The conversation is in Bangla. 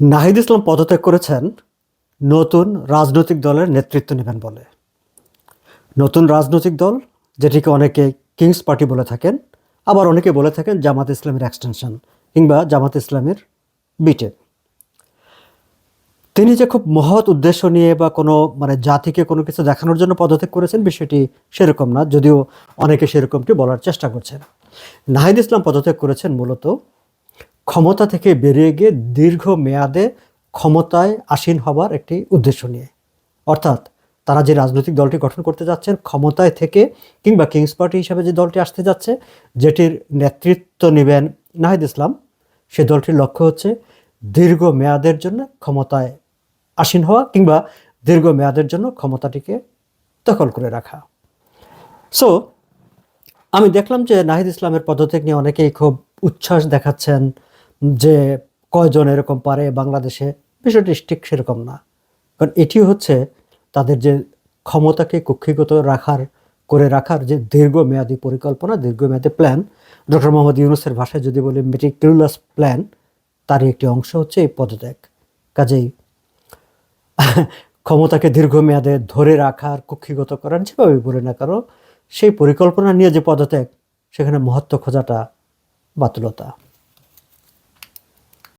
নাহিদ ইসলাম পদত্যাগ করেছেন নতুন রাজনৈতিক দলের নেতৃত্ব নেবেন বলে। নতুন রাজনৈতিক দল, যেটিকে অনেকে কিংস পার্টি বলে থাকেন, আবার অনেকে বলে থাকেন জামাত ইসলামের এক্সটেনশন কিংবা জামাত ইসলামের বিটে। তিনি যে খুব মহৎ উদ্দেশ্য নিয়ে বা কোনো জাতিকে কোনো কিছু দেখানোর জন্য পদত্যাগ করেছেন, বিষয়টি সেরকম না, যদিও অনেকে সেরকমটি বলার চেষ্টা করছেন। নাহিদ ইসলাম পদত্যাগ করেছেন মূলত ক্ষমতা থেকে বেরিয়ে গিয়ে দীর্ঘ মেয়াদে ক্ষমতায় আসীন হবার একটি উদ্দেশ্য নিয়ে। অর্থাৎ তারা যে রাজনৈতিক দলটি গঠন করতে যাচ্ছেন ক্ষমতায় থেকে, কিংবা কিংস পার্টি হিসাবে যে দলটি আসতে যাচ্ছে, যেটির নেতৃত্ব নেবেন নাহিদ ইসলাম, সে দলটির লক্ষ্য হচ্ছে দীর্ঘ মেয়াদের জন্য ক্ষমতায় আসীন হওয়া কিংবা দীর্ঘ মেয়াদের জন্য ক্ষমতাটিকে দখল করে রাখা। সো আমি দেখলাম যে নাহিদ ইসলামের পদত্যাগ নিয়ে অনেকেই খুব উচ্ছ্বাস দেখাচ্ছেন যে কয়জন এরকম পারে বাংলাদেশে। বিষয়টি ঠিক সেরকম না, কারণ এটি হচ্ছে তাদের যে ক্ষমতাকে কক্ষিগত রাখার যে দীর্ঘমেয়াদী পরিকল্পনা, দীর্ঘমেয়াদী প্ল্যান। ডক্টর মোহাম্মদ ইউনূসের ভাষায় যদি বলি মেটিকুলাস প্ল্যান, তারই একটি অংশ হচ্ছে এই পদত্যাগ। কাজেই ক্ষমতাকে দীর্ঘমেয়াদে ধরে রাখার, কক্ষিগত করার, যেভাবে বলে না কারো, সেই পরিকল্পনা নিয়ে যে পদত্যাগ, সেখানে মহত্ব খোঁজাটা বাতুলতা।